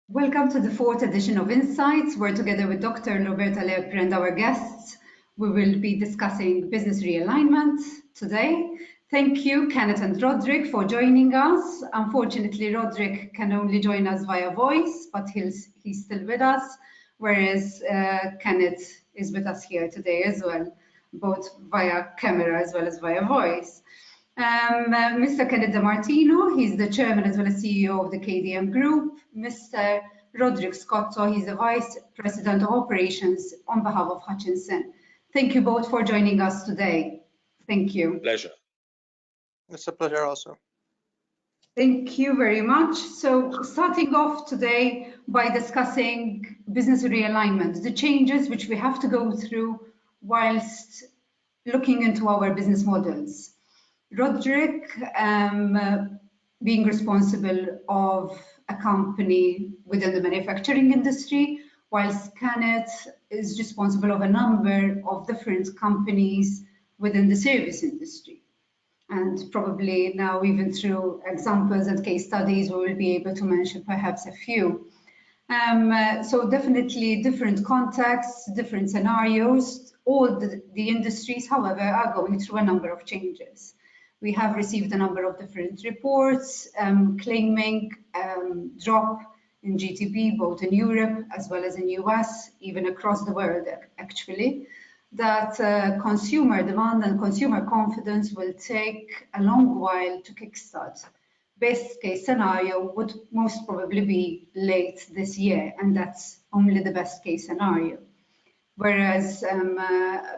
Welcome to the fourth edition of Insights. We're together with Dr. Roberta Lepre and our guests. We will be discussing business realignment today. Thank you, Kenneth and Roderick, for joining us. Unfortunately, Roderick can only join us via voice, but he's still with us, whereas Kenneth is with us here today as well, both via camera as well as via voice. Mr. Kenneth DeMartino, he's the chairman as well as CEO of the KDM Group. Mr. Roderick Scotto, he's the vice president of operations on behalf of Hutchinson. Thank you both for joining us today. Thank you. Pleasure. It's a pleasure also. Thank you very much. So starting off today by discussing business realignment, the changes which we have to go through whilst looking into our business models. Roderick, being responsible of a company within the manufacturing industry, whilst Kenneth is responsible of a number of different companies within the service industry. And probably now, even through examples and case studies, we will be able to mention perhaps a few. So definitely different contexts, different scenarios. All the industries, however, are going through a number of changes. We have received a number of different reports claiming drop in GDP, both in Europe as well as in US, even across the world, actually, that consumer demand and consumer confidence will take a long while to kickstart. Best case scenario would most probably be late this year, and that's only the best case scenario. Whereas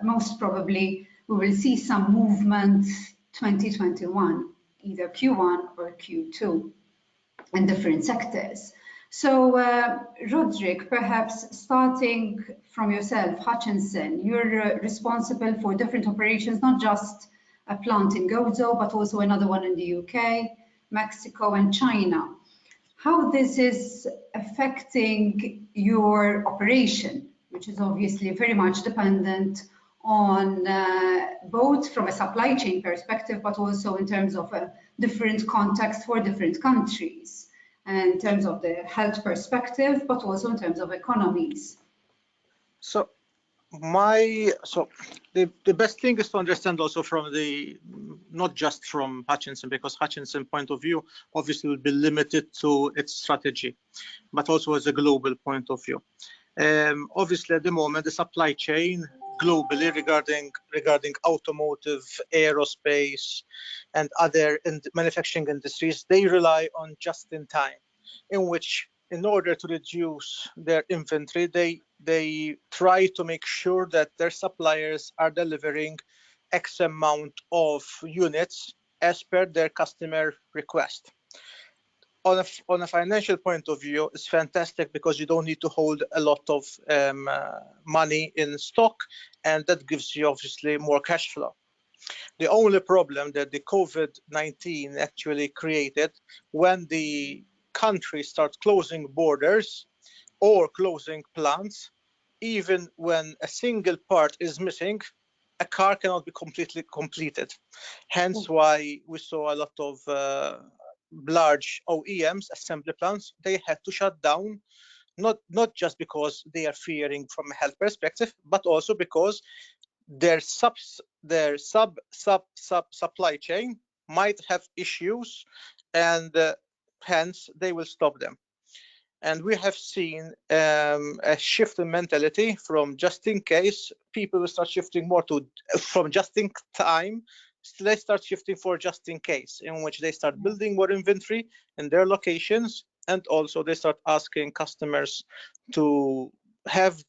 most probably we will see some movement 2021, either Q1 or Q2 in different sectors. So Roderick, perhaps starting from yourself, Hutchinson, you're responsible for different operations, not just a plant in Gozo, but also another one in the UK, Mexico and China. How this is affecting your operation, which is obviously very much dependent on both from a supply chain perspective, but also in terms of a different context for different countries, and in terms of the health perspective, but also in terms of economies. So the best thing is to understand also from not just from Hutchinson, because Hutchinson point of view obviously will be limited to its strategy, but also as a global point of view. Obviously at the moment the supply chain globally regarding automotive, aerospace and other manufacturing industries, they rely on just in time, in which in order to reduce their inventory, they try to make sure that their suppliers are delivering X amount of units as per their customer request. On a financial point of view, it's fantastic because you don't need to hold a lot of money in stock, and that gives you obviously more cash flow. The only problem that the COVID-19 actually created, when the country starts closing borders or closing plants, even when a single part is missing, a car cannot be completely completed. Hence why we saw a lot of large OEMs, assembly plants, they had to shut down, not just because they are fearing from a health perspective, but also because their supply chain might have issues, and hence they will stop them. And we have seen a shift in mentality from just in case. People will start shifting more to from just in time. They start shifting for just in case, in which they start building more inventory in their locations, and also they start asking customers to have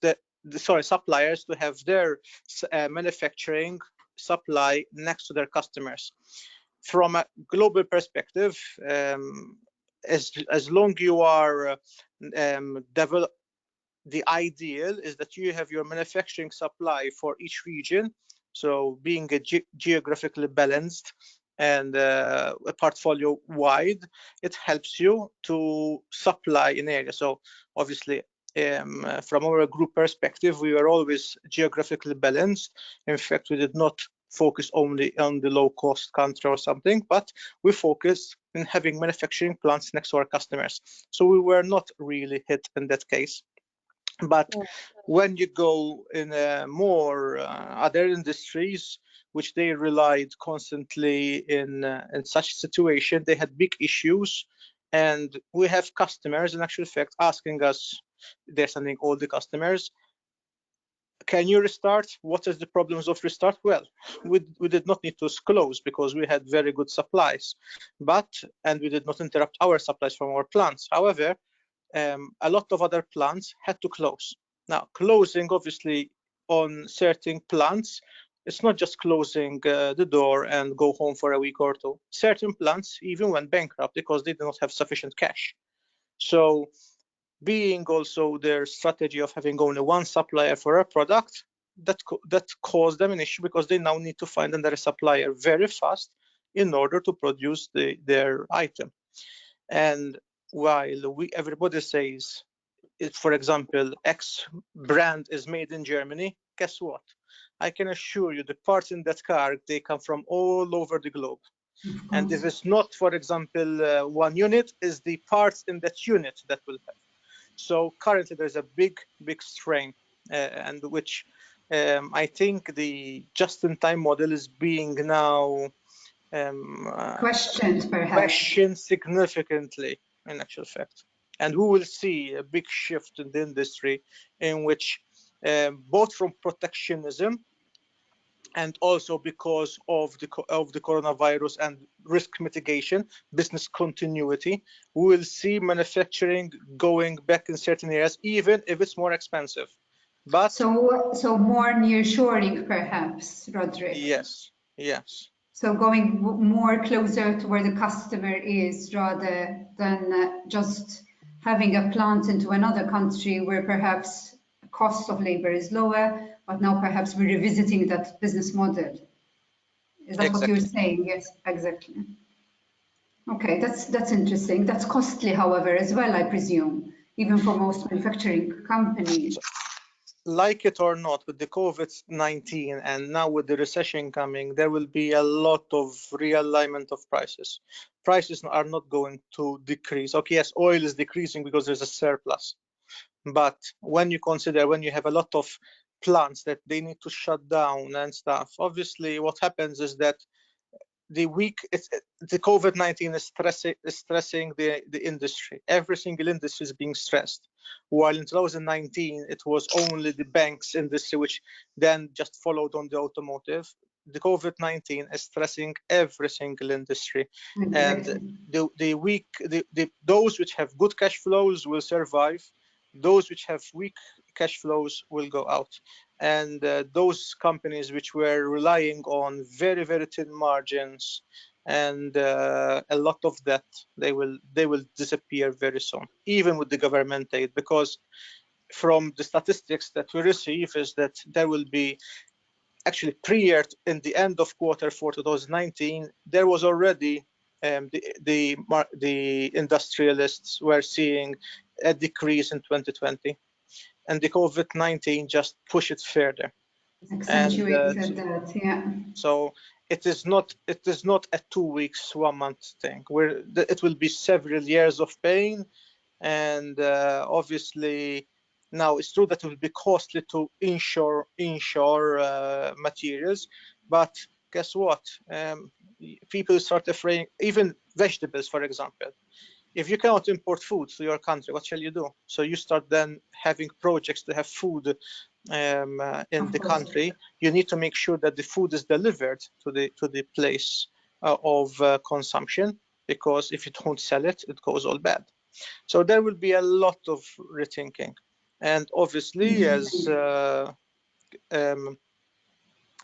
suppliers to have their manufacturing supply next to their customers. From a global perspective, as long you are the ideal is that you have your manufacturing supply for each region. So being geographically balanced and a portfolio wide, it helps you to supply an area. So obviously, from our group perspective, we were always geographically balanced. In fact, we did not focus only on the low-cost country or something, but we focus in having manufacturing plants next to our customers. So we were not really hit in that case. But when you go in more other industries, which they relied constantly in such situation, they had big issues, and we have customers, in actual fact, asking us, they're sending all the customers, can you restart? What is the problems of restart? Well, we did not need to close because we had very good supplies, and we did not interrupt our supplies from our plants. However, a lot of other plants had to close. Now, closing obviously on certain plants, it's not just closing the door and go home for a week or two. Certain plants even went bankrupt because they did not have sufficient cash. So being also their strategy of having only one supplier for a product, that caused them an issue because they now need to find another supplier very fast in order to produce their item. And while everybody says, for example, X brand is made in Germany, guess what? I can assure you the parts in that car, they come from all over the globe. And if it's not, for example, one unit, is the parts in that unit that will have. So currently there's a big strain, and which I think the just-in-time model is being now questioned, perhaps. Questioned significantly, in actual fact. And we will see a big shift in the industry in which both from protectionism and also because of the coronavirus and risk mitigation, business continuity, we will see manufacturing going back in certain areas, even if it's more expensive. But so more nearshoring, perhaps, Roderick. Yes. So going more closer to where the customer is, rather than just having a plant into another country where perhaps the cost of labor is lower, but now perhaps we're revisiting that business model. Is that what you're saying? Yes, exactly. Okay, that's interesting. That's costly, however, as well, I presume, even for most manufacturing companies. Like it or not, with the COVID-19 and now with the recession coming, there will be a lot of realignment of prices. Prices are not going to decrease. Okay, yes, oil is decreasing because there's a surplus. But when you consider, when you have a lot of plants that they need to shut down and stuff, obviously what happens is that the COVID-19 is stressing the industry. Every single industry is being stressed. While in 2019, it was only the banks industry, which then just followed on the automotive. The COVID-19 is stressing every single industry. And those which have good cash flows will survive. Those which have weak cash flows will go out. And those companies which were relying on very, very thin margins and a lot of debt, they will disappear very soon, even with the government aid, because from the statistics that we receive is that there will be actually prior in the end of Q4 2019, there was already the industrialists were seeing a decrease in 2020. And the COVID-19 just pushed it further. Accentuated that, yeah. So it is not a 2 weeks, 1 month thing. It will be several years of pain, and obviously now it's true that it will be costly to inshore materials, but guess what? People start afraid, even vegetables, for example. If you cannot import food to your country, what shall you do? So you start then having projects to have food in the country. You need to make sure that the food is delivered to the place of consumption, because if you don't sell it, it goes all bad. So there will be a lot of rethinking, and obviously, as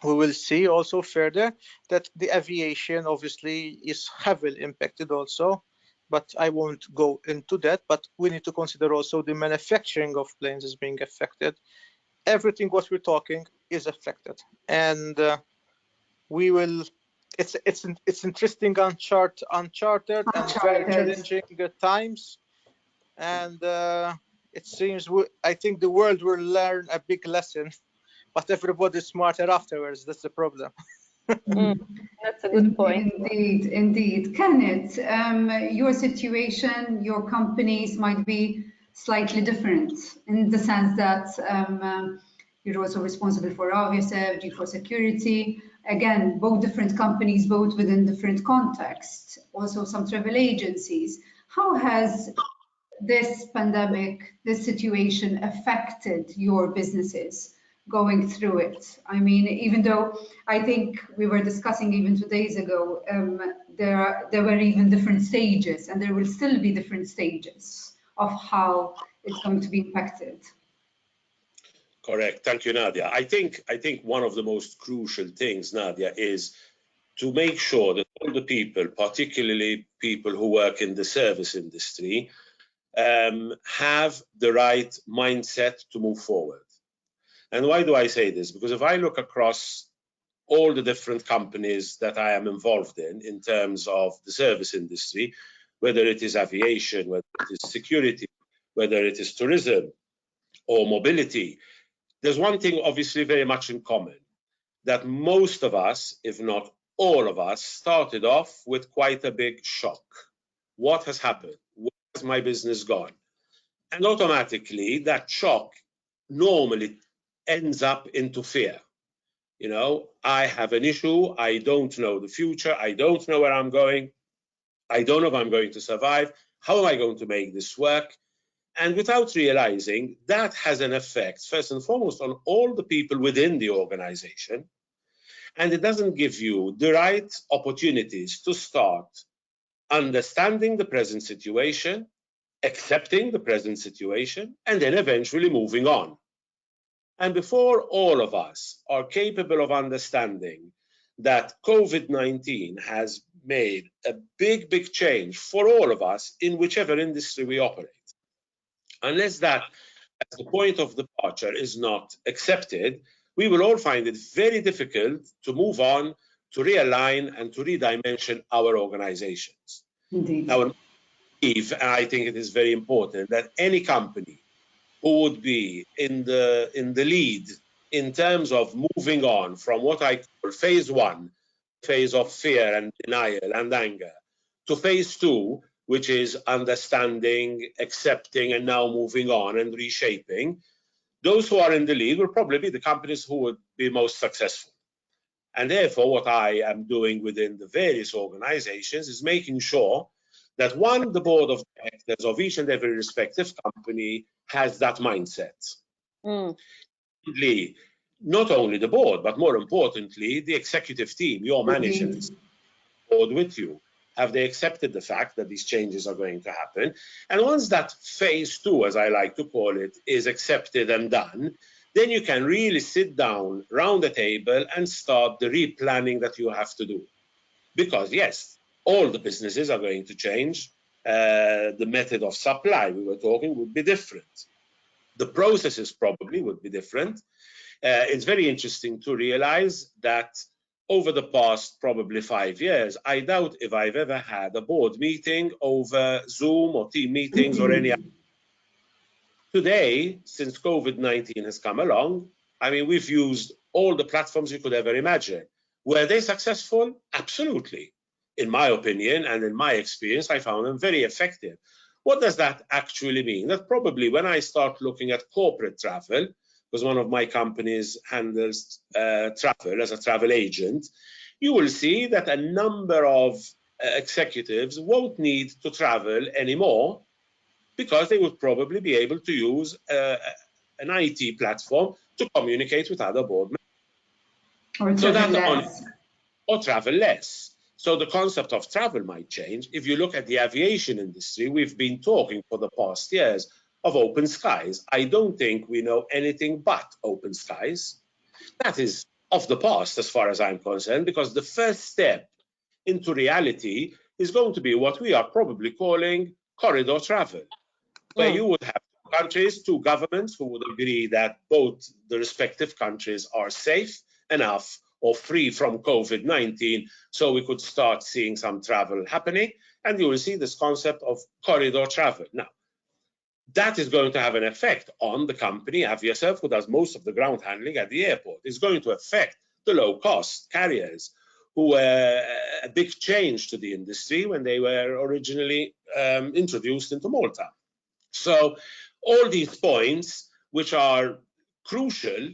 we will see also further, that the aviation obviously is heavily impacted also. But I won't go into that. But we need to consider also the manufacturing of planes is being affected. Everything what we're talking is affected, and we will. It's interesting, uncharted and very challenging times, and it seems I think the world will learn a big lesson, but everybody's smarter afterwards. That's the problem. That's a good point. Indeed. Kenneth, your situation, your companies might be slightly different in the sense that you're also responsible for obviously for security. Again, both different companies, both within different contexts. Also some travel agencies. How has this pandemic, this situation affected your businesses going through it? I mean, even though I think we were discussing even 2 days ago, there were even different stages, and there will still be different stages of how it's going to be impacted. Correct. Thank you, Nadia. I think one of the most crucial things, Nadia, is to make sure that all the people, particularly people who work in the service industry, have the right mindset to move forward. And why do I say this? Because if I look across all the different companies that I am involved in terms of the service industry, whether it is aviation, whether it is security, whether it is tourism or mobility, there's one thing obviously very much in common, that most of us, if not all of us, started off with quite a big shock. What has happened? Where has my business gone? And automatically that shock normally ends up into fear. You know, I have an issue, I don't know the future, I don't know where I'm going, I don't know if I'm going to survive, how am I going to make this work? And without realizing, that has an effect, first and foremost, on all the people within the organization. And it doesn't give you the right opportunities to start understanding the present situation, accepting the present situation, and then eventually moving on. And before all of us are capable of understanding that COVID-19 has made a big, big change for all of us in whichever industry we operate, unless that as the point of departure is not accepted, we will all find it very difficult to move on, to realign, and to redimension our organizations. Indeed. Now, and I think it is very important that any company who would be in the lead in terms of moving on from what I call phase one, phase of fear and denial and anger, to phase two, which is understanding, accepting, and now moving on and reshaping, those who are in the lead will probably be the companies who would be most successful. And therefore, what I am doing within the various organizations is making sure that one, the board of directors of each and every respective company has that mindset. Not only the board, but more importantly, the executive team, your managers, board with you. Have they accepted the fact that these changes are going to happen? And once that phase two, as I like to call it, is accepted and done, then you can really sit down round the table and start the replanning that you have to do. Because yes, all the businesses are going to change. The method of supply we were talking would be different. The processes probably would be different. It's very interesting to realize that over the past probably 5 years, I doubt if I've ever had a board meeting over Zoom or team meetings or any other. Today, since COVID-19 has come along, I mean, we've used all the platforms you could ever imagine. Were they successful? Absolutely. In my opinion and in my experience, I found them very effective. What does that actually mean? That probably when I start looking at corporate travel, because one of my companies handles travel as a travel agent, you will see that a number of executives won't need to travel anymore because they would probably be able to use an IT platform to communicate with other board members. Or travel less. So the concept of travel might change. If you look at the aviation industry, we've been talking for the past years of open skies. I don't think we know anything but open skies. That is of the past as far as I'm concerned, because the first step into reality is going to be what we are probably calling corridor travel, where you would have two countries, two governments who would agree that both the respective countries are safe enough or free from COVID-19, so we could start seeing some travel happening, and you will see this concept of corridor travel. Now, that is going to have an effect on the company, Aviaserv, who does most of the ground handling at the airport. It's going to affect the low-cost carriers, who were a big change to the industry when they were originally introduced into Malta. So all these points, which are crucial,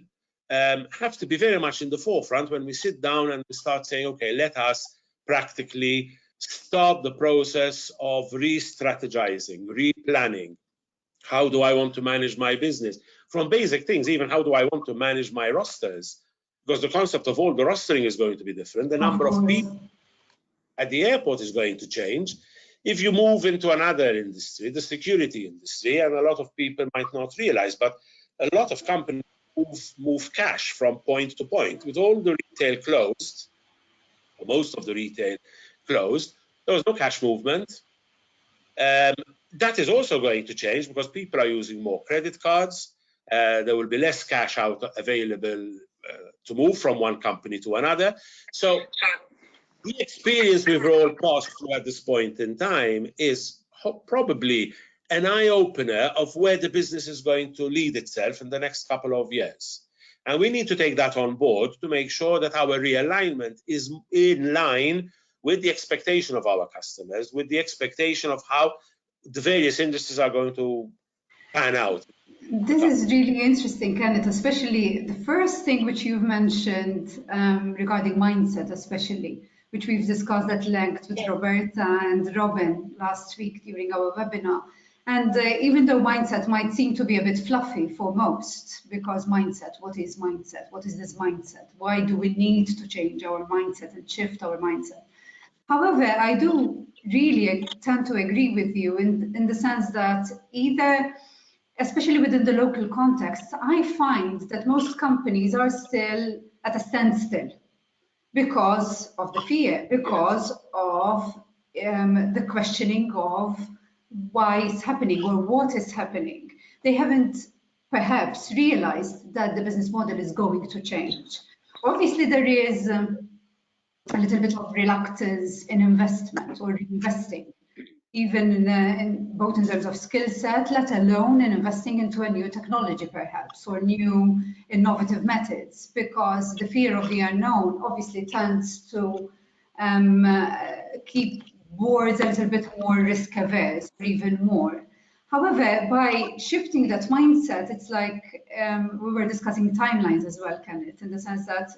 have to be very much in the forefront when we sit down and we start saying, okay, let us practically start the process of re-strategizing, replanning. How do I want to manage my business? From basic things, even how do I want to manage my rosters? Because the concept of all the rostering is going to be different. The number of people at the airport is going to change. If you move into another industry, the security industry, and a lot of people might not realize, but a lot of companies move cash from point to point. With all the retail closed, or most of the retail closed, there was no cash movement. That is also going to change because people are using more credit cards. There will be less cash out available to move from one company to another. So the experience we've all passed through at this point in time is probably an eye-opener of where the business is going to lead itself in the next couple of years. And we need to take that on board to make sure that our realignment is in line with the expectation of our customers, with the expectation of how the various industries are going to pan out. This is really interesting, Kenneth, especially the first thing which you've mentioned regarding mindset, especially, which we've discussed at length with Roberta and Robin last week during our webinar. And even though mindset might seem to be a bit fluffy for most, because mindset, what is mindset? What is this mindset? Why do we need to change our mindset and shift our mindset? However, I do really tend to agree with you in the sense that either, especially within the local context, I find that most companies are still at a standstill because of the fear, because of the questioning of why it's happening or what is happening. They haven't perhaps realized that the business model is going to change. Obviously, there is a little bit of reluctance in investment or investing, even in both in terms of skill set, let alone in investing into a new technology perhaps, or new innovative methods, because the fear of the unknown obviously tends to keep boards a little bit more risk averse, or even more. However, by shifting that mindset, it's like we were discussing timelines as well, Kenneth, in the sense that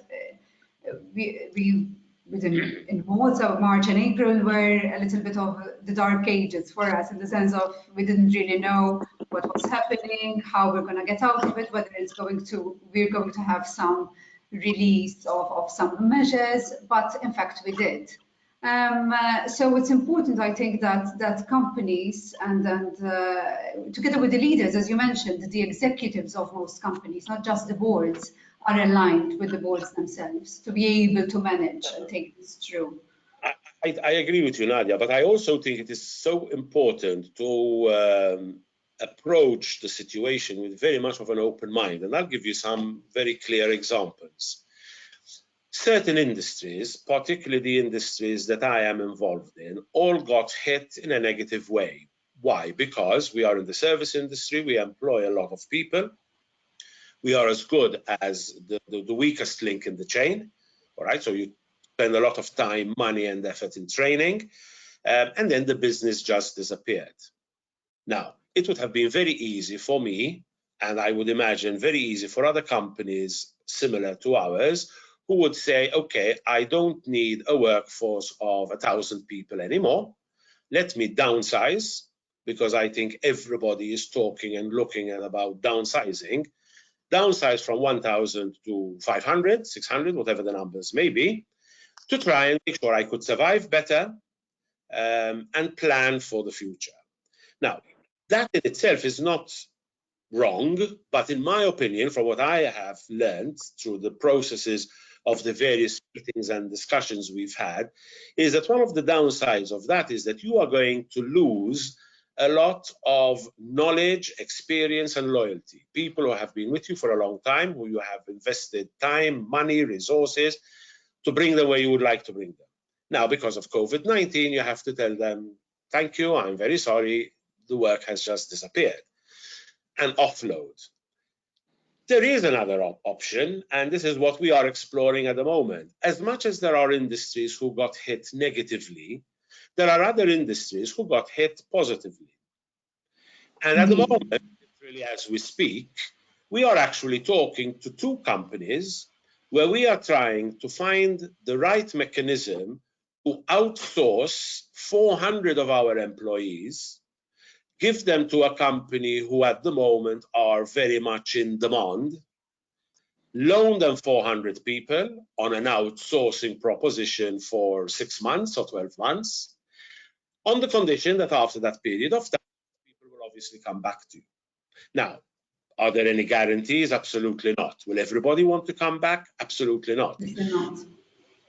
in Malta, March and April were a little bit of the dark ages for us, in the sense of we didn't really know what was happening, how we're going to get out of it, whether we're going to have some release of some measures, but in fact we did. So it's important, I think, that companies and together with the leaders, as you mentioned, the executives of most companies, not just the boards, are aligned with the boards themselves to be able to manage and take this through. I agree with you, Nadia, but I also think it is so important to approach the situation with very much of an open mind. And I'll give you some very clear examples. Certain industries, particularly the industries that I am involved in, all got hit in a negative way. Why? Because we are in the service industry, we employ a lot of people. We are as good as the weakest link in the chain, all right? So you spend a lot of time, money, and effort in training, and then the business just disappeared. Now, it would have been very easy for me, and I would imagine very easy for other companies similar to ours, who would say, okay, I don't need a workforce of 1,000 people anymore. Let me downsize, because I think everybody is talking and looking at about downsizing. Downsize from 1,000 to 500, 600, whatever the numbers may be, to try and make sure I could survive better and plan for the future. Now, that in itself is not wrong, but in my opinion, from what I have learned through the processes of the various meetings and discussions we've had, is that one of the downsides of that is that you are going to lose a lot of knowledge, experience, and loyalty. People who have been with you for a long time, who you have invested time, money, resources to bring them where you would like to bring them. Now, because of COVID-19, you have to tell them, thank you, I'm very sorry, the work has just disappeared, and offload. There is another option, and this is what we are exploring at the moment. As much as there are industries who got hit negatively, there are other industries who got hit positively. And at the moment, really as we speak, we are actually talking to 2 companies where we are trying to find the right mechanism to outsource 400 of our employees, give them to a company who at the moment are very much in demand, loan them 400 people on an outsourcing proposition for 6 months or 12 months, on the condition that after that period of time, people will obviously come back to you. Now, are there any guarantees? Absolutely not. Will everybody want to come back? Absolutely not. The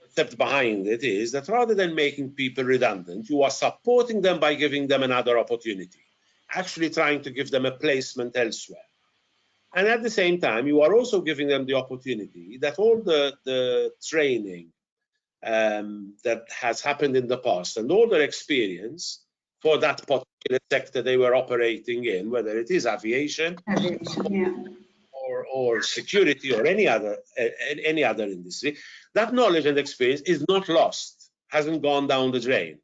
concept behind it is that rather than making people redundant, you are supporting them by giving them another opportunity, actually trying to give them a placement elsewhere. And at the same time, you are also giving them the opportunity that all the training that has happened in the past and all their experience for that particular sector they were operating in, whether it is aviation, or security or any other industry, that knowledge and experience is not lost, hasn't gone down the drain,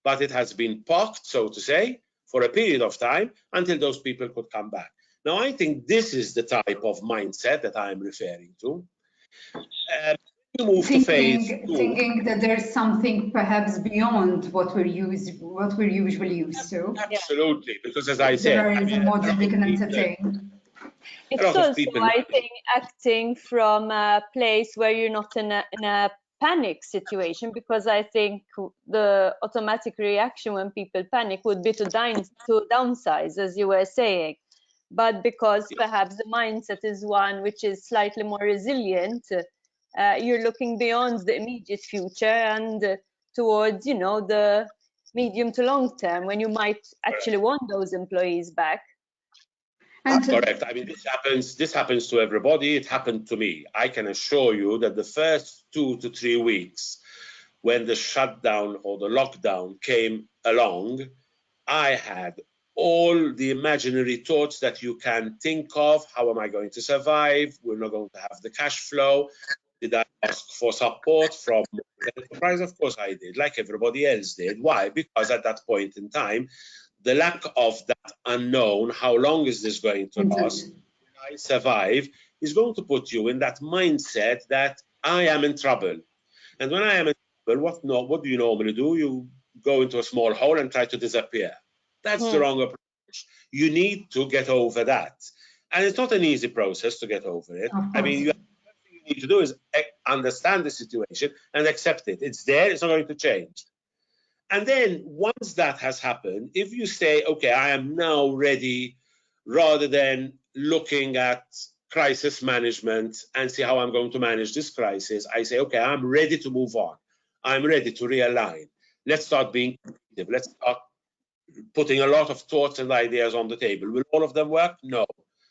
but it has been parked, so to say, for a period of time until those people could come back. Now, I think this is the type of mindset that I'm referring to. Thinking that there's something perhaps beyond what we're usually used to. Absolutely, because as I said, there is a model we can entertain. It's also, I think, acting from a place where you're not in a panic situation, because I think the automatic reaction when people panic would be to downsize, as you were saying. But because perhaps the mindset is one which is slightly more resilient, you're looking beyond the immediate future and towards, you know, the medium to long term, when you might actually want those employees back. That's correct. I mean, this happens to everybody. It happened to me. I can assure you that the first 2 to 3 weeks when the shutdown or the lockdown came along, I had all the imaginary thoughts that you can think of. How am I going to survive? We're not going to have the cash flow. Did I ask for support from the enterprise? Of course I did, like everybody else did. Why? Because at that point in time, the lack of that unknown, how long is this going to last, will I survive, is going to put you in that mindset that I am in trouble. And when I am in trouble, what do you normally do? You go into a small hole and try to disappear. That's the wrong approach. You need to get over that. And it's not an easy process to get over it. I mean, the first thing you need to do is understand the situation and accept it. It's there, it's not going to change. And then once that has happened, if you say, okay, I am now ready, rather than looking at crisis management and see how I'm going to manage this crisis, I say, okay, I'm ready to move on. I'm ready to realign. Let's start being creative. Let's start putting a lot of thoughts and ideas on the table. Will all of them work? No,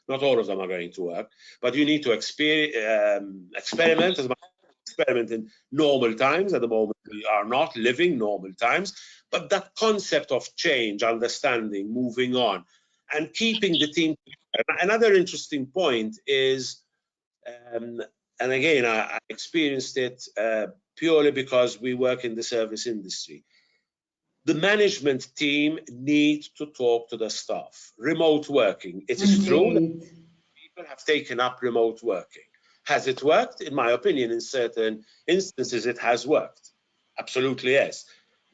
not all of them are going to work. But you need to experiment as much. Experiment in normal times. At the moment, we are not living normal times, but that concept of change, understanding, moving on, and keeping the team together. Another interesting point is, and again, I experienced it purely because we work in the service industry. The management team needs to talk to the staff. Remote working. It is true that people have taken up remote working. Has it worked? In my opinion, in certain instances, it has worked. Absolutely, yes.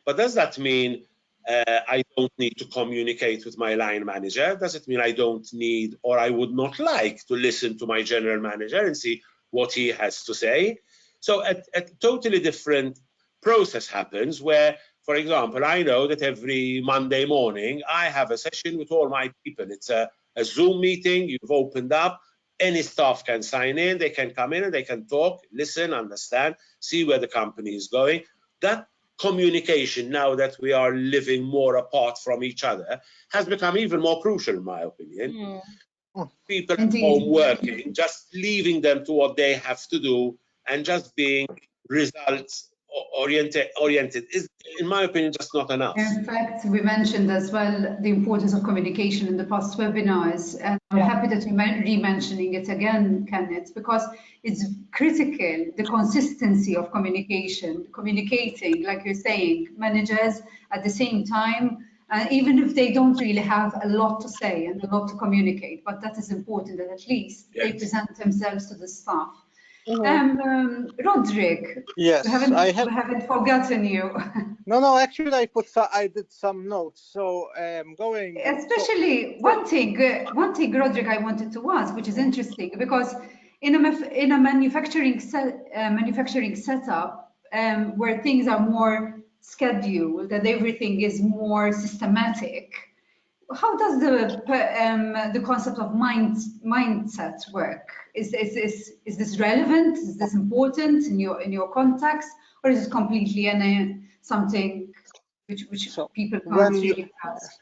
But does that mean I don't need to communicate with my line manager? Does it mean I don't need, or I would not like to listen to my general manager and see what he has to say? So a totally different process happens where, for example, I know that every Monday morning, I have a session with all my people. It's a Zoom meeting. You've opened up. Any staff can sign in, they can come in and they can talk, listen, understand, see where the company is going. That communication, now that we are living more apart from each other, has become even more crucial, in my opinion. People at home working, just leaving them to what they have to do and just being results oriented is, in my opinion, just not enough. In fact, we mentioned as well the importance of communication in the past webinars, and I'm happy that you're re-mentioning it again, Kenneth, because it's critical, the consistency of communication, communicating, like you're saying, managers at the same time, even if they don't really have a lot to say and a lot to communicate, but that is important that at least they present themselves to the staff. Roderick, yes, we haven't forgotten you. No, actually, I did some notes. So going. Especially one thing, Roderick, I wanted to ask, which is interesting, because in a manufacturing setup where things are more scheduled and everything is more systematic, how does the concept of mindset work? Is this relevant? Is this important in your context, or is it completely something which people can't really grasp?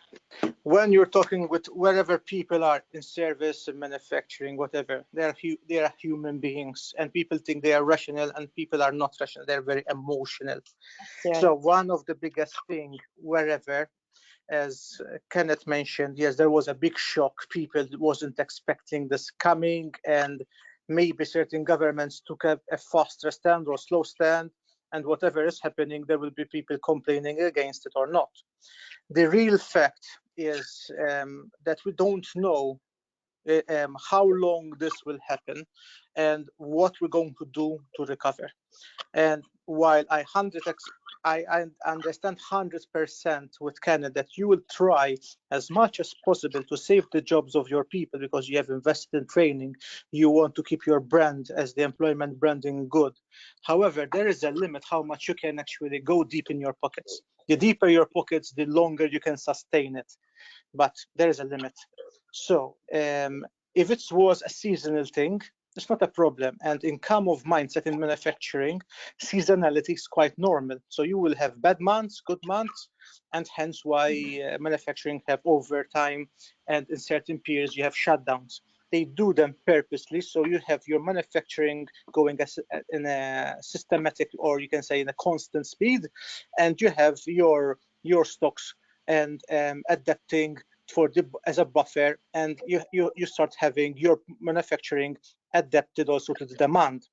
When you're talking with wherever people are in service and manufacturing, whatever, they are human beings, and people think they are rational, and people are not rational. They're very emotional. Yeah. So one of the biggest thing wherever, as Kenneth mentioned, yes, there was a big shock. People wasn't expecting this coming, and maybe certain governments took a faster stand or slow stand, and whatever is happening, there will be people complaining against it or not. The real fact is that we don't know how long this will happen and what we're going to do to recover. And while I understand 100% with Kenneth that you will try as much as possible to save the jobs of your people because you have invested in training, you want to keep your brand as the employment branding good. However, there is a limit how much you can actually go deep in your pockets. The deeper your pockets, the longer you can sustain it. But there is a limit. So if it was a seasonal thing, it's not a problem. And in terms of mindset in manufacturing, seasonality is quite normal. So you will have bad months, good months, and hence why manufacturing have overtime, and in certain periods you have shutdowns. They do them purposely, so you have your manufacturing going in a systematic, or you can say in a constant speed, and you have your stocks and adapting as a buffer, and you start having your manufacturing adapted also to the demand.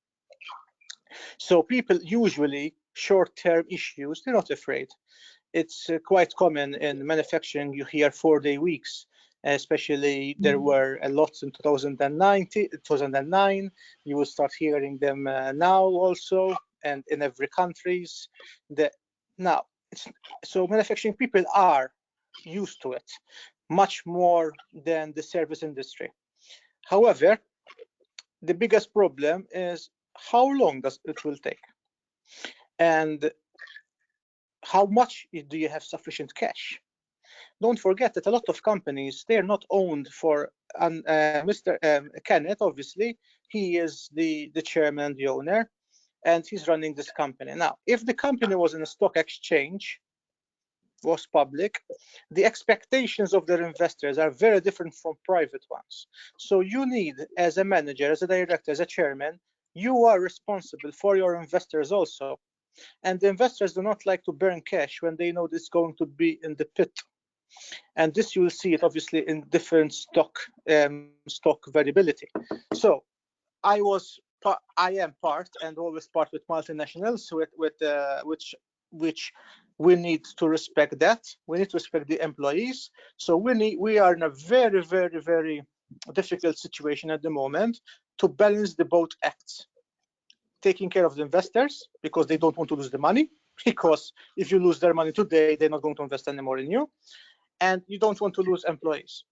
So people usually short-term issues, they're not afraid. It's quite common in manufacturing. You hear 4-day weeks, especially there were a lot in 2009. You will start hearing them now also, and in every countries. So manufacturing people are used to it much more than the service industry. However, the biggest problem is how long does it will take, and how much do you have sufficient cash. Don't forget that a lot of companies, they're not owned for Mr. Kenneth, obviously he is the chairman and the owner, and he's running this company. Now, if the company was in a stock exchange, was public, the expectations of their investors are very different from private ones. So you need, as a manager, as a director, as a chairman, you are responsible for your investors also. And the investors do not like to burn cash when they know it's going to be in the pit. And this you will see it obviously in different stock variability. So I am part and always part with multinationals which we need to respect that. We need to respect the employees. So we are in a very, very, very difficult situation at the moment to balance the both acts. Taking care of the investors because they don't want to lose the money, because if you lose their money today, they're not going to invest anymore in you. And you don't want to lose employees.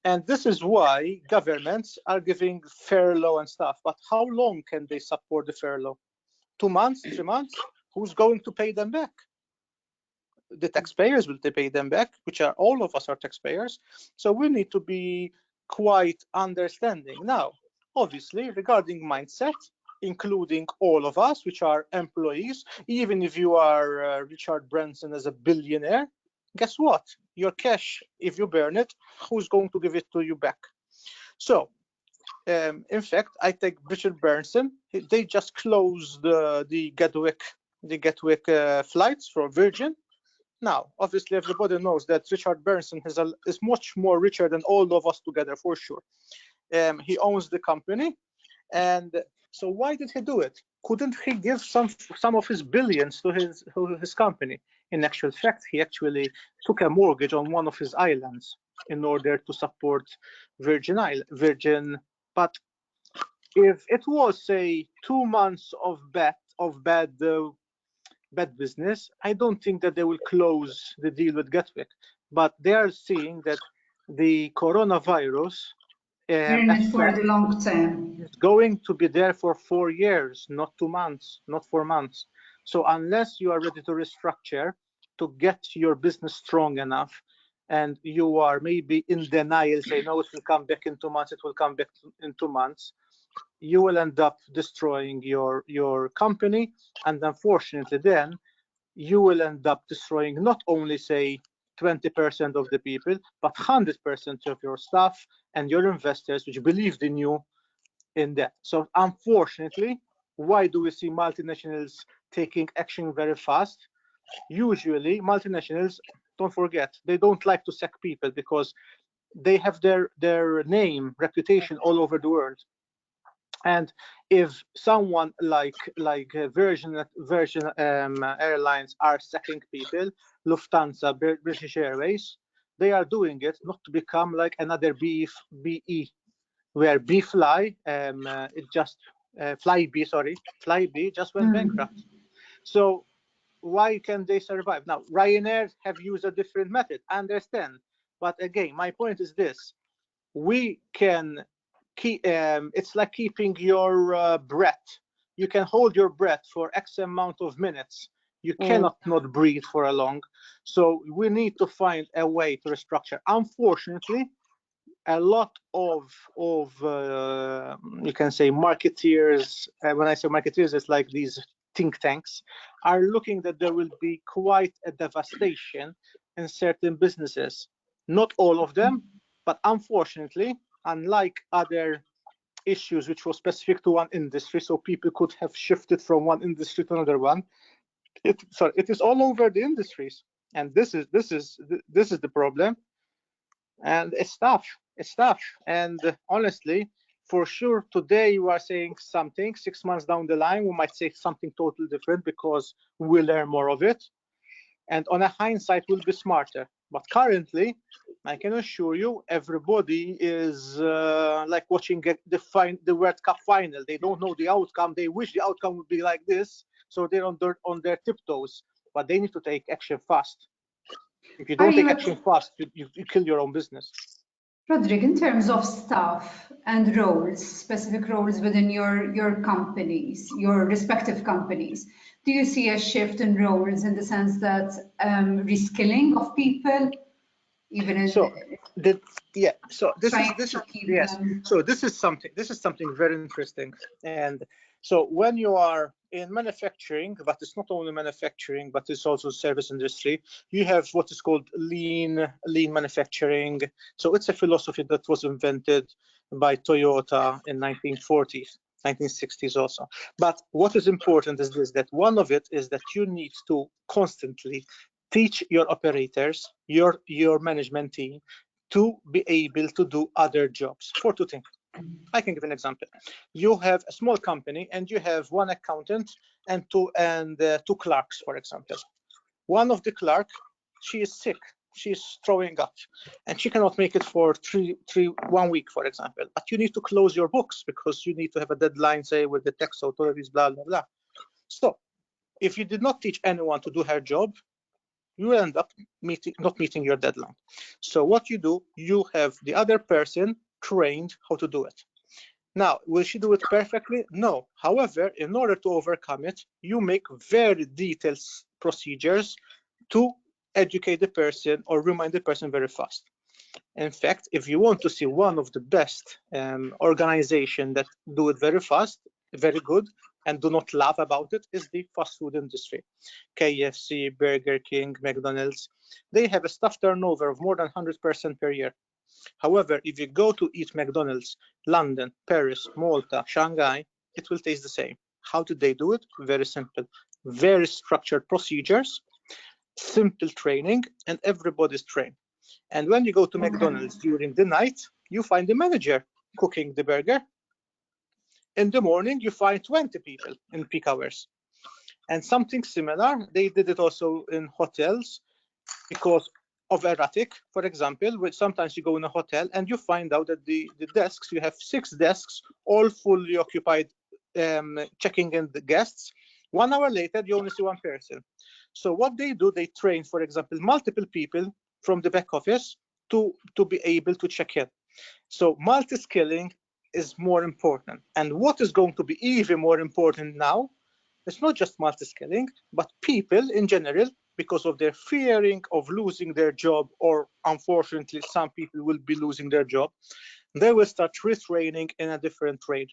And this is why governments are giving furlough and stuff. But how long can they support the furlough? 2 months, 3 months? Who's going to pay them back? The taxpayers will pay them back, which are all of us are taxpayers. So we need to be quite understanding. Now, obviously, regarding mindset, including all of us, which are employees, even if you are Richard Branson as a billionaire, guess what? Your cash, if you burn it, who's going to give it to you back? So, in fact, I take Richard Branson. They just closed the Gatwick the Gatwick flights from Virgin. Now, obviously, everybody knows that Richard Branson is much more richer than all of us together, for sure. He owns the company, and so why did he do it? Couldn't he give some of his billions to his company? In actual fact, he actually took a mortgage on one of his islands in order to support Virgin. But if it was, say, 2 months of bad business, I don't think that they will close the deal with Gatwick. But they are seeing that the coronavirus for the long term. It's going to be there for 4 years, not 2 months, not 4 months. So unless you are ready to restructure, to get your business strong enough, and you are maybe in denial, say, no, it will come back in 2 months, it will come back in 2 months, you will end up destroying your company. And unfortunately, then you will end up destroying not only, say, 20% of the people, but 100% of your staff and your investors, which believed in you in that. So unfortunately, why do we see multinationals taking action very fast? Usually, multinationals, don't forget, they don't like to sack people because they have their name, reputation all over the world. And if someone like Virgin Airlines are sacking people, Lufthansa, British Airways, they are doing it not to become like another BE, where Flybe just went bankrupt. So why can they survive? Now, Ryanair have used a different method, I understand. But again, my point is this: we can keep. It's like keeping your breath. You can hold your breath for X amount of minutes. You cannot not breathe for a long. So we need to find a way to restructure. Unfortunately, a lot of you can say marketeers, when I say marketeers, it's like these think tanks, are looking that there will be quite a devastation in certain businesses. Not all of them, but unfortunately, unlike other issues which were specific to one industry, so people could have shifted from one industry to another one, it is all over the industries, and this is the problem. And it's tough. And honestly, for sure, today you are saying something. 6 months down the line, we might say something totally different because we learn more of it. And on a hindsight, we'll be smarter. But currently, I can assure you, everybody is like watching the World Cup final. They don't know the outcome. They wish the outcome would be like this, so they're on their tiptoes. But they need to take action fast. If you don't take action fast, you kill your own business. Roderick, in terms of staff and roles, specific roles within your companies, your respective companies, do you see a shift in roles in the sense that reskilling of people, even in this is something very interesting. And so when you are in manufacturing, but it's not only manufacturing, but it's also service industry, you have what is called lean manufacturing. So it's a philosophy that was invented by Toyota in 1940s, 1960s also. But what is important is this, that one of it is that you need to constantly teach your operators, your management team, to be able to do other jobs for two things. I can give an example. You have a small company and you have one accountant and two clerks, for example. One of the clerk, she is sick, she's throwing up, and she cannot make it for 1 week, for example. But you need to close your books because you need to have a deadline, say, with the tax authorities, blah, blah, blah. So if you did not teach anyone to do her job, you will end up not meeting your deadline. So what you do, you have the other person trained how to do it. Now, will she do it perfectly? No. However, in order to overcome it, you make very detailed procedures to educate the person or remind the person very fast. In fact, if you want to see one of the best organizations that do it very fast, very good, and do not laugh about it, is the fast food industry. KFC, Burger King, McDonald's. They have a staff turnover of more than 100% per year. However, if you go to eat McDonald's, London, Paris, Malta, Shanghai, it will taste the same. How did they do it? Very simple. very structured procedures, simple training, and everybody's trained. And when you go to McDonald's during the night, you find the manager cooking the burger. In the morning, you find 20 people in peak hours. And something similar, they did it also in hotels because of erratic. For example, which sometimes you go in a hotel and you find out that the desks, you have 6 desks, all fully occupied, checking in the guests. 1 hour later, you only see 1 person. So what they do, they train, for example, multiple people from the back office to be able to check in. So multi-skilling is more important. And what is going to be even more important now, it's not just multi-skilling, but people in general, because of their fearing of losing their job, or unfortunately, some people will be losing their job, they will start retraining in a different trade.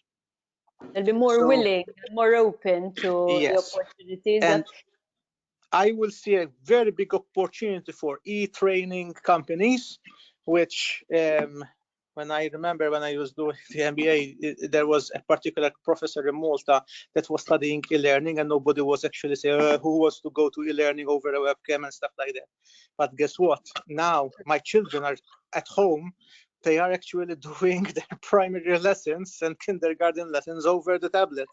They'll be more willing, more open to the opportunities. And I will see a very big opportunity for e-training companies, which when I remember when I was doing the MBA, there was a particular professor in Malta that was studying e-learning, and nobody was actually saying who wants to go to e-learning over a webcam and stuff like that. But guess what? Now my children are at home. They are actually doing their primary lessons and kindergarten lessons over the tablet.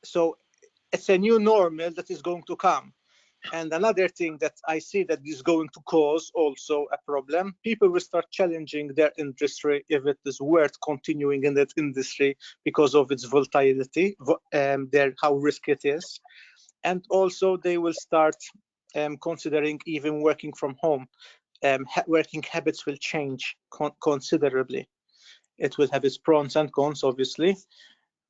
So it's a new normal that is going to come. And another thing that I see that is going to cause also a problem, people will start challenging their industry if it is worth continuing in that industry because of its volatility, how risky it is. And also they will start considering even working from home. Working habits will change considerably. It will have its pros and cons, obviously.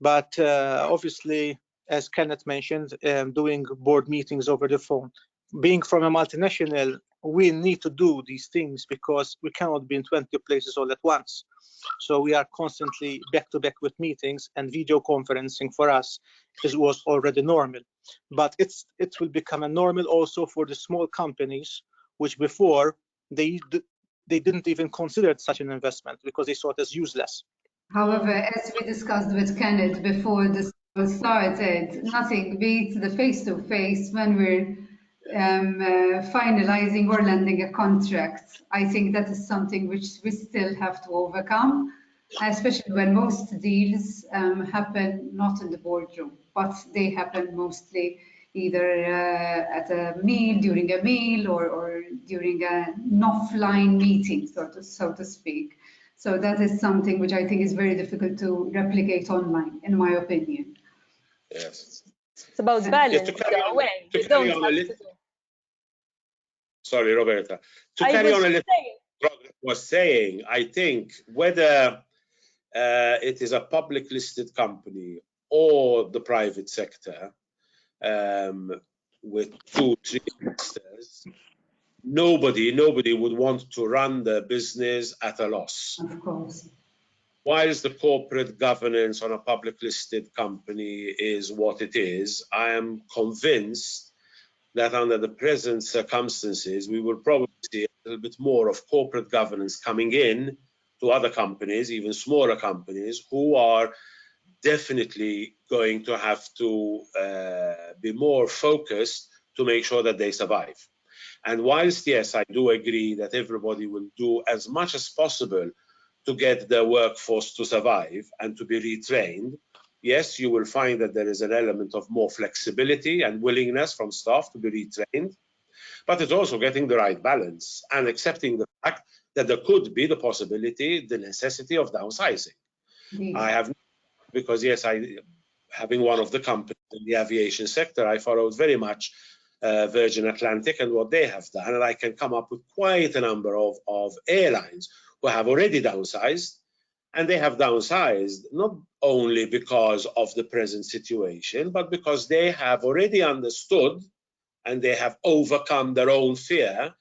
But obviously, as Kenneth mentioned, doing board meetings over the phone. Being from a multinational, we need to do these things because we cannot be in 20 places all at once. So we are constantly back-to-back with meetings, and video conferencing for us was already normal. But it will become a normal also for the small companies, which before they didn't even consider such an investment because they saw it as useless. However, as we discussed with Kenneth before this started, nothing beats the face-to-face when we're finalizing or landing a contract. I think that is something which we still have to overcome, especially when most deals happen not in the boardroom, but they happen mostly either at a meal, during a meal, or during an offline meeting, so to speak. So that is something which I think is very difficult to replicate online, in my opinion. Yes. It's about balance. Sorry, Roberta. To carry on a little, Robert was saying, I think whether it is a public listed company or the private sector with 2-3 investors, nobody would want to run the business at a loss. Of course. Whilst the corporate governance on a public listed company is what it is, I am convinced that under the present circumstances, we will probably see a little bit more of corporate governance coming in to other companies, even smaller companies, who are definitely going to have to be more focused to make sure that they survive. And whilst, yes, I do agree that everybody will do as much as possible to get their workforce to survive and to be retrained, yes, you will find that there is an element of more flexibility and willingness from staff to be retrained, but it's also getting the right balance and accepting the fact that there could be the possibility, the necessity of downsizing. I have, because yes, having one of the companies in the aviation sector, I followed very much Virgin Atlantic and what they have done, and I can come up with quite a number of airlines who have already downsized, and they have downsized not only because of the present situation, but because they have already understood and they have overcome their own fear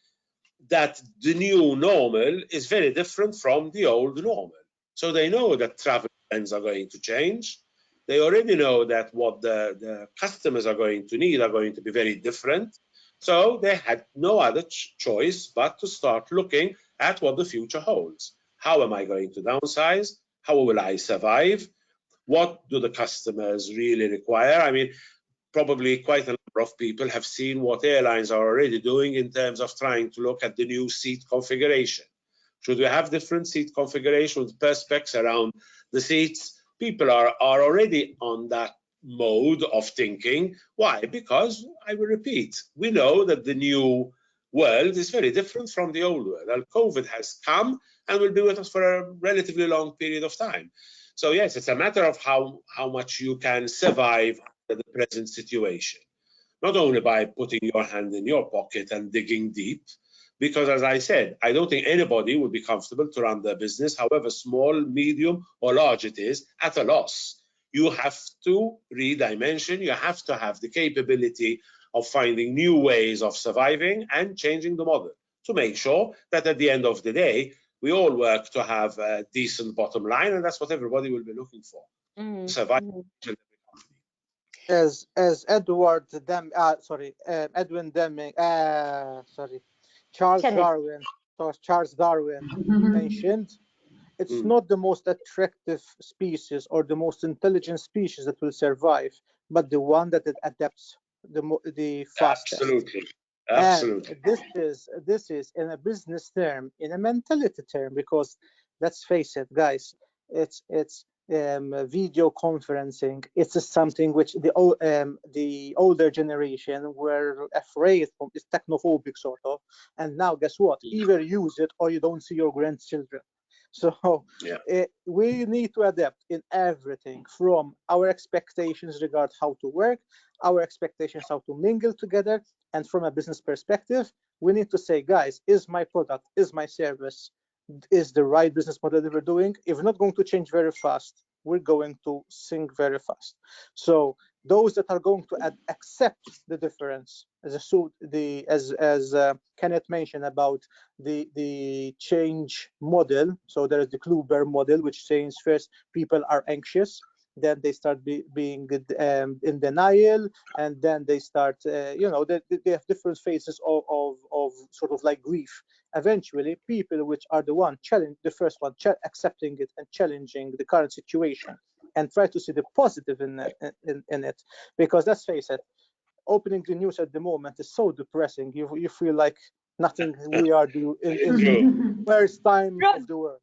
that the new normal is very different from the old normal. So they know that travel trends are going to change. They already know that what the customers are going to need are going to be very different. So they had no other choice but to start looking at what the future holds. How am I going to downsize? How will I survive? What do the customers really require? I mean, probably quite a number of people have seen what airlines are already doing in terms of trying to look at the new seat configuration. Should we have different seat configuration with perspex around the seats? People are already on that mode of thinking. Why? Because, I will repeat, we know that the new world is very different from the old world. And COVID has come and will be with us for a relatively long period of time. So yes, it's a matter of how much you can survive the present situation, not only by putting your hand in your pocket and digging deep, because as I said, I don't think anybody would be comfortable to run their business, however small, medium or large it is, at a loss. You have to redimension, you have to have the capability of finding new ways of surviving and changing the model to make sure that at the end of the day, we all work to have a decent bottom line, and that's what everybody will be looking for. Survive. As Edwin Deming, Charles Darwin mentioned, it's not the most attractive species or the most intelligent species that will survive, but the one that it adapts the fastest. Absolutely. And this is in a business term, in a mentality term, because let's face it, guys, it's video conferencing. It's something which the older generation were afraid of. It's technophobic sort of, and now guess what? Either use it or you don't see your grandchildren. So we need to adapt in everything, from our expectations regarding how to work, our expectations how to mingle together, and from a business perspective, we need to say, guys, is my product, is my service, is the right business model that we're doing? If we're not going to change very fast, we're going to sink very fast. So those that are going to accept the difference, as Kenneth mentioned about the change model. So there is the Kluber model, which says first people are anxious, then they start being in denial, and then they start, they have different phases of sort of like grief. Eventually, people which are the first one accepting it and challenging the current situation and try to see the positive in it, because let's face it, opening the news at the moment is so depressing. You feel like nothing we are doing in the worst time of the world.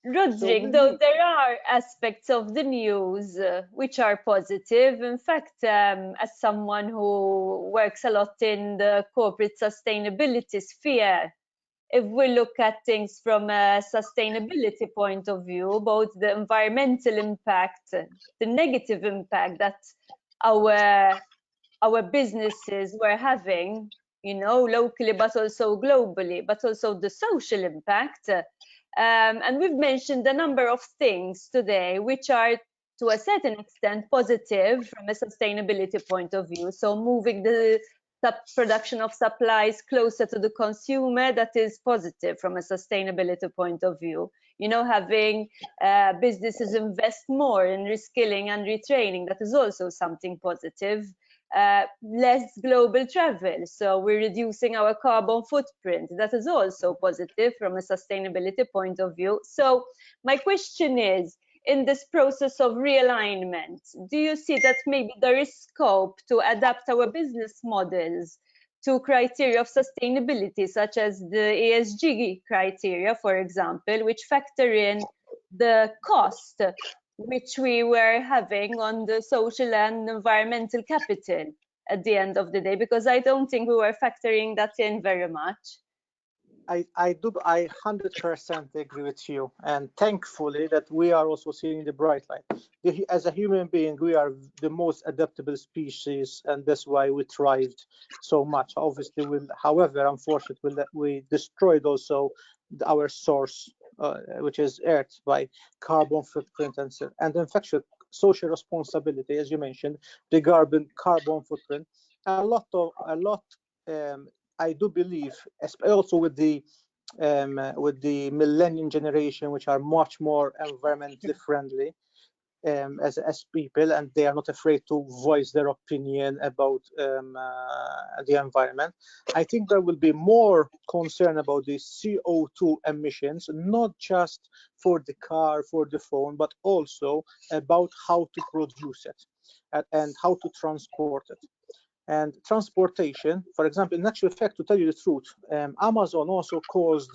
Roderick, though there are aspects of the news which are positive. In fact, as someone who works a lot in the corporate sustainability sphere, if we look at things from a sustainability point of view, both the environmental impact, the negative impact that our businesses were having, locally, but also globally, but also the social impact. And we've mentioned a number of things today which are to a certain extent positive from a sustainability point of view. So moving the production of supplies closer to the consumer, that is positive from a sustainability point of view. Having businesses invest more in reskilling and retraining, that is also something positive. Less global travel, so we're reducing our carbon footprint. That is also positive from a sustainability point of view. So my question is, in this process of realignment, do you see that maybe there is scope to adapt our business models to criteria of sustainability, such as the ESG criteria, for example, which factor in the cost which we were having on the social and environmental capital at the end of the day? Because I don't think we were factoring that in very much. I 100% agree with you, and thankfully that we are also seeing the bright light. As a human being, we are the most adaptable species, and that's why we thrived so much. Obviously, however, unfortunately, we destroyed also our source, which is Earth, by carbon footprint and in fact social responsibility, as you mentioned, the carbon footprint. I do believe, also with the millennium generation, which are much more environmentally friendly, as people, and they are not afraid to voice their opinion about the environment. I think there will be more concern about the CO2 emissions, not just for the car, for the phone, but also about how to produce it and how to transport it. And transportation, for example, in actual fact, to tell you the truth, Amazon also caused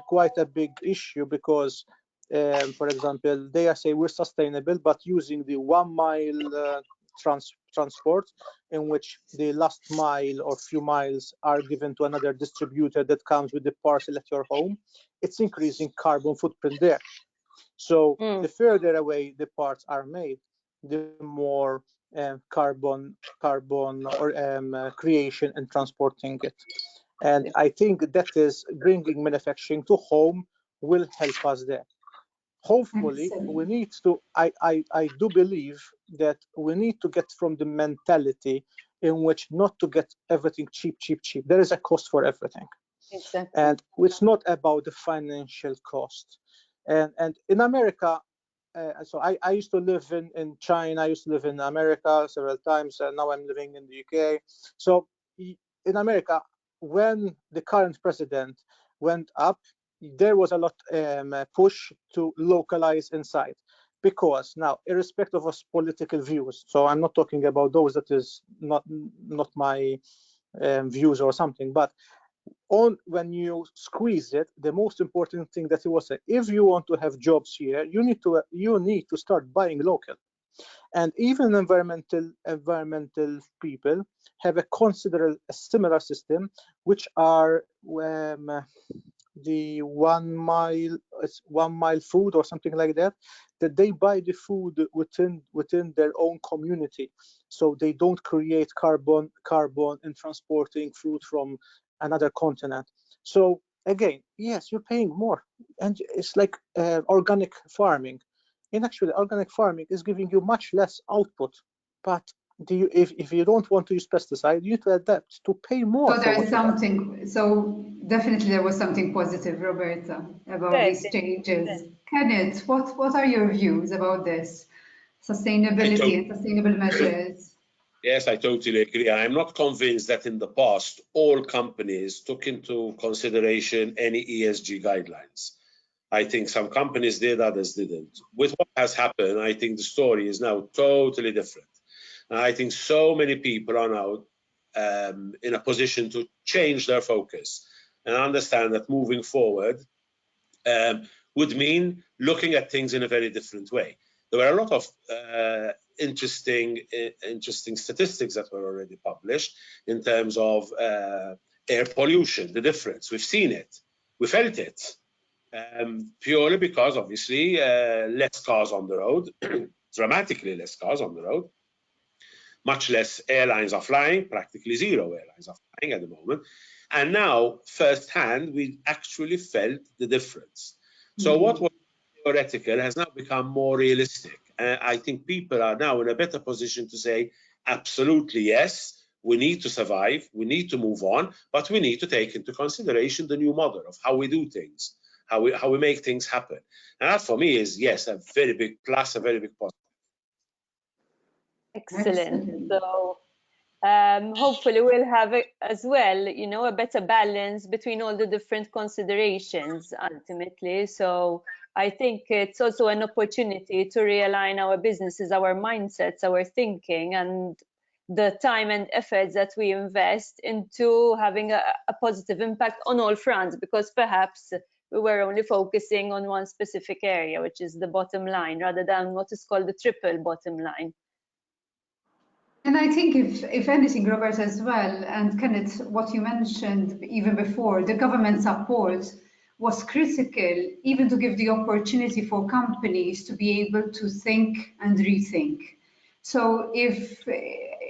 quite a big issue because, for example, they say we're sustainable, but using the 1 mile transport, in which the last mile or few miles are given to another distributor that comes with the parcel at your home, it's increasing carbon footprint there. So the further away the parts are made, the more carbon or creation and transporting it. And I think that is bringing manufacturing to home will help us there. Hopefully, we need to, I do believe that we need to get from the mentality in which not to get everything cheap. There is a cost for everything. Exactly. And it's not about the financial cost. And in America, so I used to live in China, I used to live in America several times, and now I'm living in the UK. So in America, when the current president went up, there was a lot push to localize inside, because now, irrespective of political views, so I'm not talking about those that is not my views or something, but when you squeeze it, the most important thing that he was saying, if you want to have jobs here, you need to start buying local. And even environmental people have a similar system, which are the 1 mile food or something like that they buy the food within their own community, so they don't create carbon in transporting food from another continent. So again, yes, you're paying more, and it's like organic farming. In actually, organic farming is giving you much less output, but if you don't want to use pesticide, you need to adapt to pay more. So there's something. So definitely there was something positive, Roberta, about these changes. Kenneth, what are your views about this sustainability and sustainable measures? Yes, I totally agree. I'm not convinced that in the past all companies took into consideration any ESG guidelines. I think some companies did, others didn't. With what has happened, I think the story is now totally different. And I think so many people are now in a position to change their focus and understand that moving forward would mean looking at things in a very different way. There were a lot of interesting statistics that were already published in terms of air pollution, the difference. We've seen it, we felt it, purely because obviously less cars on the road, dramatically less cars on the road, much less airlines are flying, practically zero airlines are flying at the moment. And now, firsthand, we actually felt the difference. So what was theoretical has now become more realistic. I think people are now in a better position to say, absolutely yes, we need to survive, we need to move on, but we need to take into consideration the new model of how we do things, how we make things happen. And that for me is, yes, a very big plus, a very big positive. Excellent. So hopefully we'll have as well, a better balance between all the different considerations ultimately. So I think it's also an opportunity to realign our businesses, our mindsets, our thinking, and the time and efforts that we invest into having a positive impact on all fronts, because perhaps we were only focusing on one specific area, which is the bottom line, rather than what is called the triple bottom line. And I think if anything, Robert, as well, and Kenneth, what you mentioned even before, the government support was critical, even to give the opportunity for companies to be able to think and rethink. So if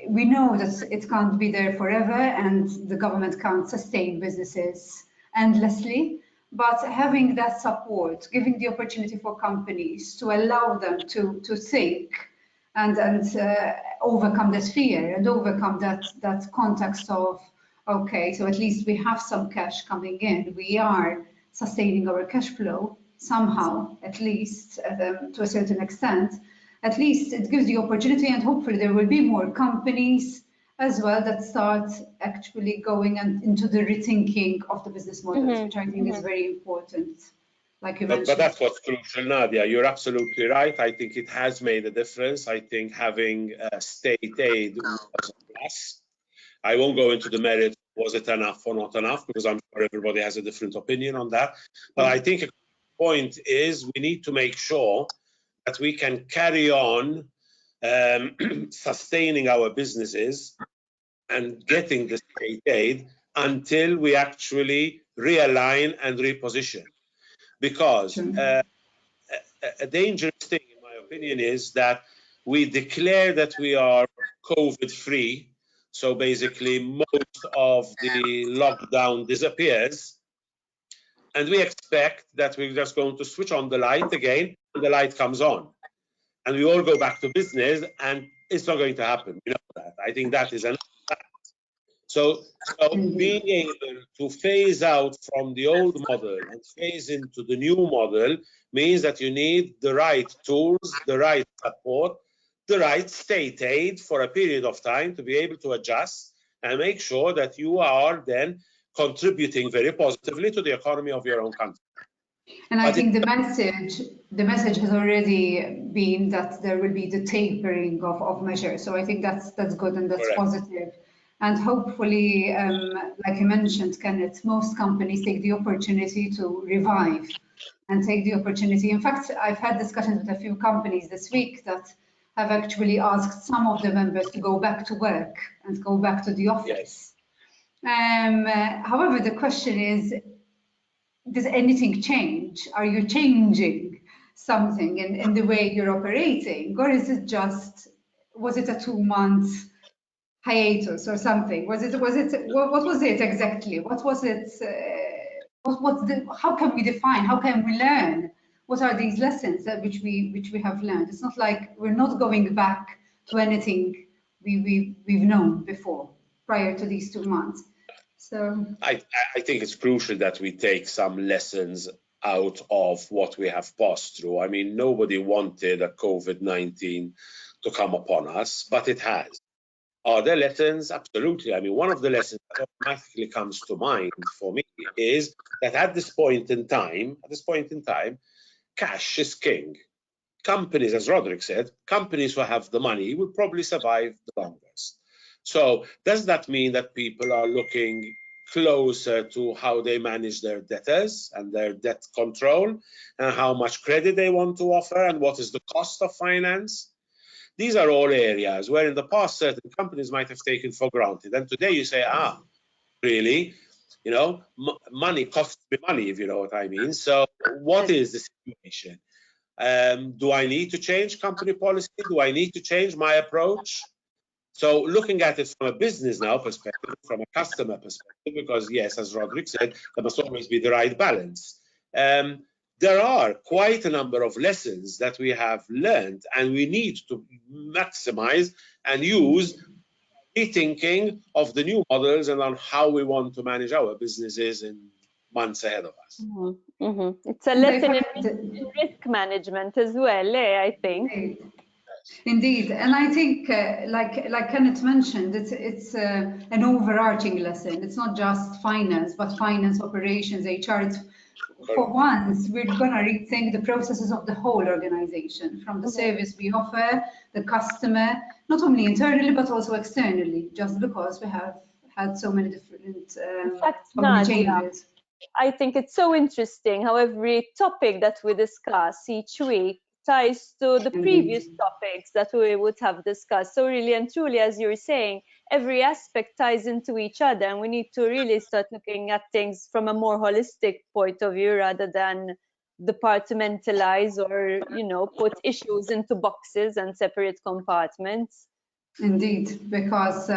we know that it can't be there forever and the government can't sustain businesses endlessly, but having that support, giving the opportunity for companies to allow them to think and overcome this fear and overcome that context of, okay, so at least we have some cash coming in. We are sustaining our cash flow somehow, at least to a certain extent. at least it gives the opportunity, and hopefully there will be more companies as well that start actually going into the rethinking of the business models, which I think is very important. Like you mentioned. But that's what's crucial, Nadia. You're absolutely right. I think it has made a difference. I think having state aid was a plus. I won't go into the merits, was it enough or not enough, because I'm sure everybody has a different opinion on that. But I think a point is we need to make sure that we can carry on sustaining our businesses and getting the state aid until we actually realign and reposition. Because a dangerous thing, in my opinion, is that we declare that we are COVID-free. So basically, most of the lockdown disappears. And we expect that we're just going to switch on the light again, and the light comes on. And we all go back to business, and it's not going to happen. You know that. I think that is an fact. So being able to phase out from the old model and phase into the new model means that you need the right tools, the right support, the right state aid for a period of time to be able to adjust and make sure that you are then contributing very positively to the economy of your own country. And I think the message has already been that there will be the tapering of measures. So I think that's good and that's positive. And hopefully, like you mentioned, Kenneth, most companies take the opportunity to revive and take the opportunity. In fact, I've had discussions with a few companies this week that have actually asked some of the members to go back to work and go back to the office. Yes. However, the question is, does anything change? Are you changing something in the way you're operating? Or is it just, was it a 2-month hiatus or something? What was it exactly? What was it? How can we define? How can we learn? What are these lessons which we have learned? It's not like we're not going back to anything we've known before prior to these 2 months. So I think it's crucial that we take some lessons out of what we have passed through. I mean, nobody wanted a COVID-19 to come upon us, but it has. Are there lessons? Absolutely. I mean, one of the lessons that automatically comes to mind for me is that at this point in time, cash is king. Companies, as Roderick said, companies who have the money will probably survive the longest. So does that mean that people are looking closer to how they manage their debtors and their debt control and how much credit they want to offer and what is the cost of finance? These are all areas where in the past certain companies might have taken for granted. And today you say, really? You know, money costs me money, if you know what I mean. So what is the situation? Do I need to change company policy? Do I need to change my approach? So looking at it from a business now perspective, from a customer perspective, because yes, as Roderick said, there must always be the right balance. There are quite a number of lessons that we have learned, and we need to maximize and use rethinking of the new models and on how we want to manage our businesses in months ahead of us. It's a lesson in risk management as well, I think. Indeed, and I think, like Kenneth mentioned, it's an overarching lesson. It's not just finance, but finance, operations, HR. It's, for once, we're going to rethink the processes of the whole organization, from the service we offer, the customer, not only internally, but also externally, just because we have had so many different changes. I think it's so interesting how every topic that we discuss each week ties to the previous topics that we would have discussed. So really and truly, as you're saying, every aspect ties into each other, and we need to really start looking at things from a more holistic point of view rather than departmentalize or, you know, put issues into boxes and separate compartments. Indeed, because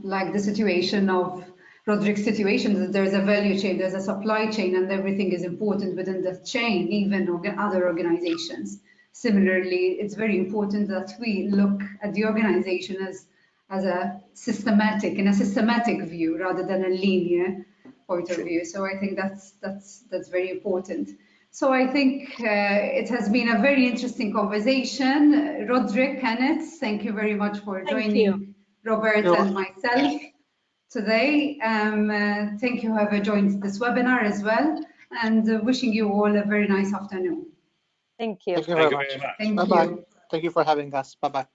like the situation of Roderick's situation, there's a value chain, there's a supply chain, and everything is important within the chain, even other organizations. Similarly, it's very important that we look at the organization as a systematic view rather than a linear point of view. So I think that's very important. So I think it has been a very interesting conversation. Roderick, Kenneth, thank you very much for joining Robert and myself today. Thank you whoever joined this webinar as well, and wishing you all a very nice afternoon. Thank you. Thank you very much. Thank Bye-bye. you. Thank you for having us. Bye-bye.